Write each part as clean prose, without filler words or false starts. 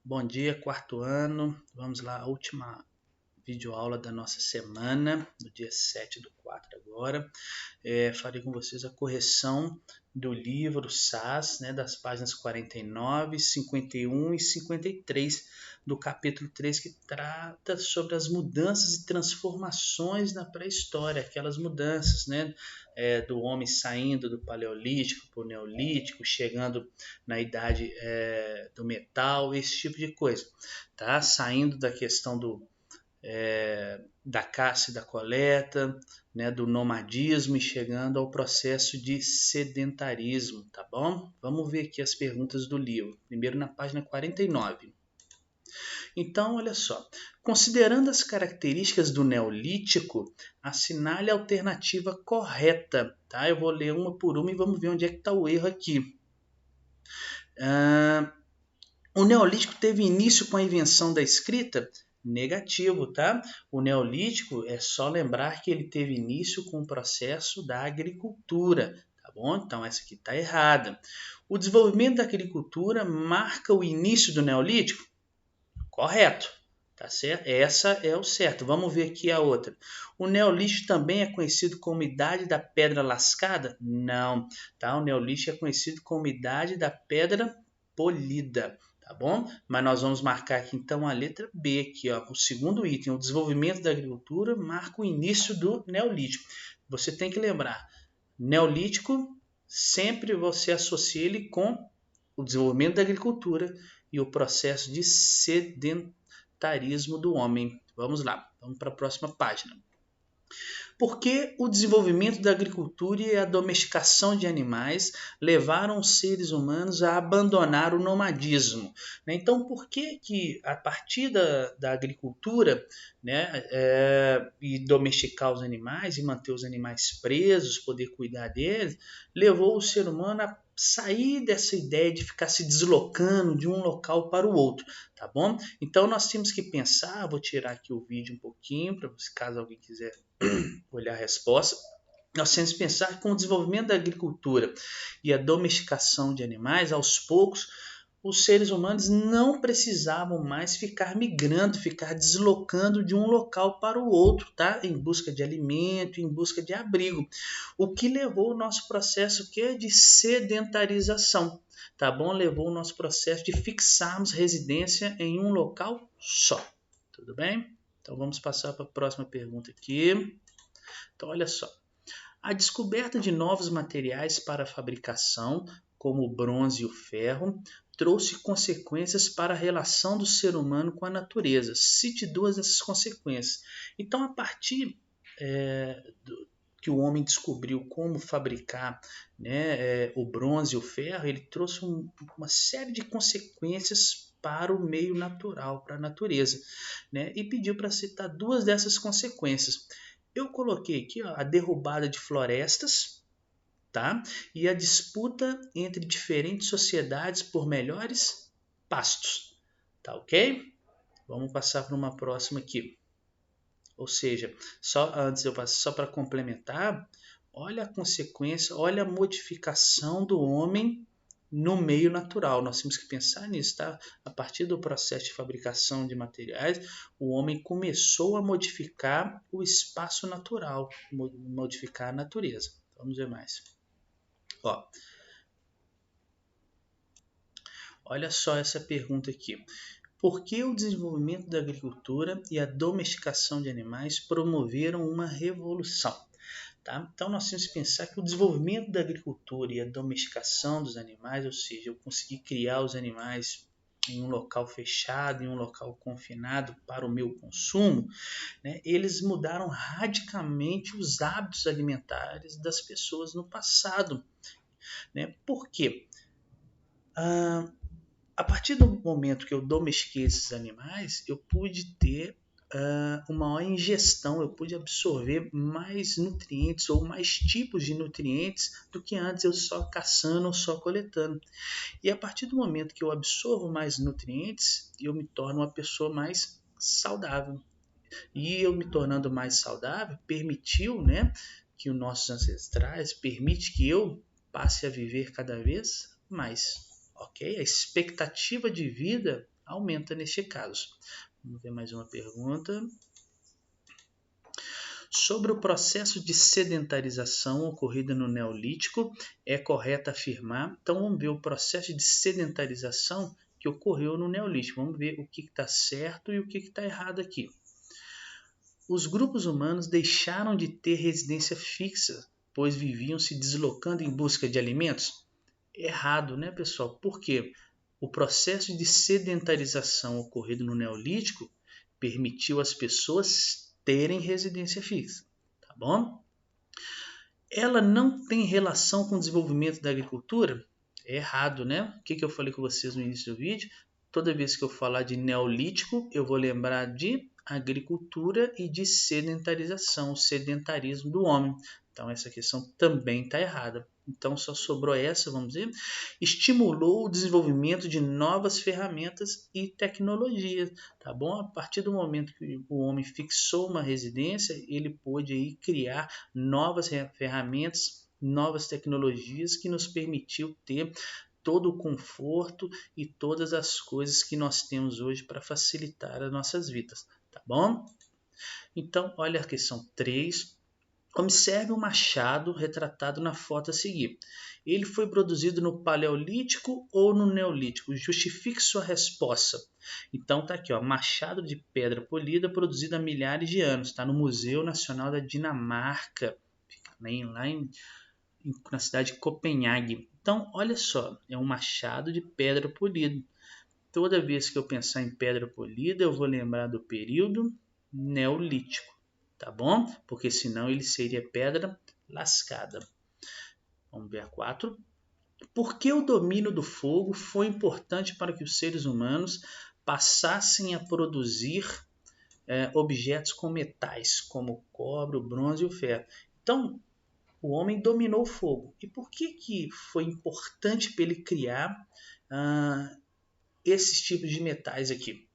Bom dia, quarto ano. Vamos lá, a última videoaula da nossa semana, no dia 7/4 agora. Farei com vocês a correção do livro SAS, né, das páginas 49, 51 e 53 do capítulo 3, que trata sobre as mudanças e transformações na pré-história, aquelas mudanças, né, do homem saindo do paleolítico para o neolítico, chegando na idade do metal, esse tipo de coisa, tá? Saindo da questão da caça e da coleta, né, do nomadismo e chegando ao processo de sedentarismo, tá bom? Vamos ver aqui as perguntas do livro. Primeiro na página 49. Então, olha só. Considerando as características do Neolítico, assinale a alternativa correta, tá? Eu vou ler uma por uma e vamos ver onde é que está o erro aqui. O Neolítico teve início com a invenção da escrita? Negativo, tá? O Neolítico é só lembrar que ele teve início com o processo da agricultura, tá bom? Então essa aqui está errada. O desenvolvimento da agricultura marca o início do Neolítico? Correto, tá certo? Essa é o certo. Vamos ver aqui a outra. O Neolítico também é conhecido como Idade da Pedra Lascada? Não, tá? O Neolítico é conhecido como Idade da Pedra Polida. Tá bom? Mas nós vamos marcar aqui então a letra B aqui, ó, o segundo item, o desenvolvimento da agricultura marca o início do Neolítico. Você tem que lembrar, Neolítico sempre você associa ele com o desenvolvimento da agricultura e o processo de sedentarismo do homem. Vamos lá, vamos para a próxima página. Por que o desenvolvimento da agricultura e a domesticação de animais levaram os seres humanos a abandonar o nomadismo? Então, por que a partir da agricultura, né, e domesticar os animais e manter os animais presos, poder cuidar deles, levou o ser humano a sair dessa ideia de ficar se deslocando de um local para o outro, tá bom? Então nós temos que pensar, vou tirar aqui o vídeo um pouquinho, para caso alguém quiser olhar a resposta, nós temos que pensar que com o desenvolvimento da agricultura e a domesticação de animais, aos poucos, os seres humanos não precisavam mais ficar migrando, ficar deslocando de um local para o outro, tá? Em busca de alimento, em busca de abrigo. O que levou o nosso processo de sedentarização, tá bom? Levou o nosso processo de fixarmos residência em um local só. Tudo bem? Então vamos passar para a próxima pergunta aqui. Então olha só. A descoberta de novos materiais para a fabricação, como o bronze e o ferro, trouxe consequências para a relação do ser humano com a natureza. Cite duas dessas consequências. Então, a partir que o homem descobriu como fabricar, né, o bronze e o ferro, ele trouxe uma série de consequências para o meio natural, para a natureza, né, e pediu para citar duas dessas consequências. Eu coloquei aqui, ó, a derrubada de florestas, tá? E a disputa entre diferentes sociedades por melhores pastos, tá ok? Vamos passar para uma próxima aqui. Ou seja, só para complementar, olha a consequência, olha a modificação do homem no meio natural. Nós temos que pensar nisso, tá? A partir do processo de fabricação de materiais, o homem começou a modificar o espaço natural, modificar a natureza. Vamos ver mais. Ó, olha só essa pergunta aqui. Por que o desenvolvimento da agricultura e a domesticação de animais promoveram uma revolução? Tá? Então nós temos que pensar que o desenvolvimento da agricultura e a domesticação dos animais, ou seja, eu consegui criar os animais em um local fechado, em um local confinado para o meu consumo, né, eles mudaram radicalmente os hábitos alimentares das pessoas no passado. Né? Por quê? A partir do momento que eu domestiquei esses animais, eu pude ter uma maior ingestão, eu pude absorver mais nutrientes ou mais tipos de nutrientes do que antes eu só caçando ou só coletando. E a partir do momento que eu absorvo mais nutrientes, eu me torno uma pessoa mais saudável. E eu me tornando mais saudável, permitiu, né, que os nossos ancestrais, permite que eu passe a viver cada vez mais. Ok? A expectativa de vida aumenta neste caso. Vamos ver mais uma pergunta. Sobre o processo de sedentarização ocorrido no Neolítico, é correto afirmar. Então vamos ver o processo de sedentarização que ocorreu no Neolítico. Vamos ver o que está certo e o que está errado aqui. Os grupos humanos deixaram de ter residência fixa, pois viviam se deslocando em busca de alimentos? Errado, né, pessoal? Por quê? O processo de sedentarização ocorrido no Neolítico permitiu às pessoas terem residência fixa, tá bom? Ela não tem relação com o desenvolvimento da agricultura? É errado, né? O que eu falei com vocês no início do vídeo? Toda vez que eu falar de Neolítico, eu vou lembrar de agricultura e de sedentarização, o sedentarismo do homem. Então essa questão também está errada. Então só sobrou essa, vamos dizer. Estimulou o desenvolvimento de novas ferramentas e tecnologias, tá bom? A partir do momento que o homem fixou uma residência, ele pôde aí criar novas ferramentas, novas tecnologias que nos permitiu ter todo o conforto e todas as coisas que nós temos hoje para facilitar as nossas vidas, tá bom? Então, olha a questão 3. Observe o machado retratado na foto a seguir. Ele foi produzido no Paleolítico ou no Neolítico? Justifique sua resposta. Então tá aqui, ó, machado de pedra polida produzido há milhares de anos. Está no Museu Nacional da Dinamarca, fica na cidade de Copenhague. Então, olha só, é um machado de pedra polida. Toda vez que eu pensar em pedra polida, eu vou lembrar do período Neolítico, tá bom? Porque senão ele seria pedra lascada. Vamos ver a 4. Por que o domínio do fogo foi importante para que os seres humanos passassem a produzir objetos com metais, como o cobre, o bronze e o ferro? Então, o homem dominou o fogo. E por que foi importante para ele criar esses tipos de metais aqui?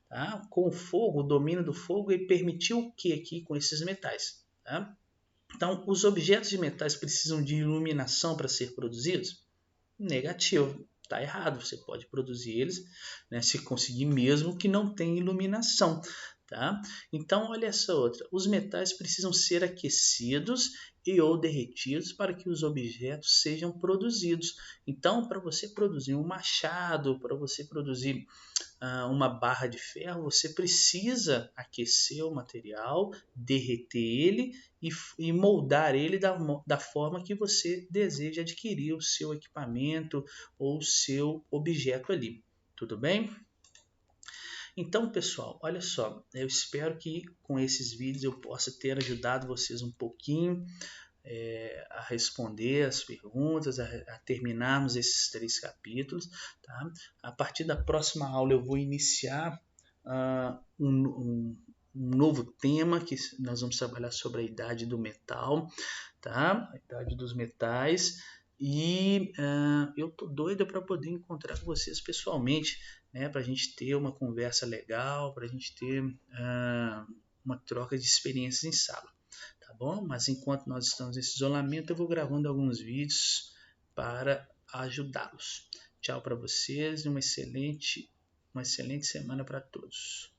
Tá? Com o fogo, o domínio do fogo, ele permitiu o que aqui com esses metais? Tá? Então, os objetos de metais precisam de iluminação para ser produzidos? Negativo, está errado. Você pode produzir eles, né, se conseguir mesmo que não tenha iluminação. Tá? Então, olha essa outra. Os metais precisam ser aquecidos e ou derretidos para que os objetos sejam produzidos. Então, para você produzir um machado, para você produzir uma barra de ferro, você precisa aquecer o material, derreter ele e moldar ele da forma que você deseja adquirir o seu equipamento ou o seu objeto ali. Tudo bem? Então, pessoal, olha só, eu espero que com esses vídeos eu possa ter ajudado vocês um pouquinho a responder as perguntas, a terminarmos esses 3 capítulos. Tá? A partir da próxima aula eu vou iniciar um novo tema, que nós vamos trabalhar sobre a idade do metal, tá? A idade dos metais. E eu tô doido para poder encontrar com vocês pessoalmente, né? Para a gente ter uma conversa legal, para a gente ter uma troca de experiências em sala. Tá bom? Mas enquanto nós estamos nesse isolamento, eu vou gravando alguns vídeos para ajudá-los. Tchau para vocês e uma excelente semana para todos.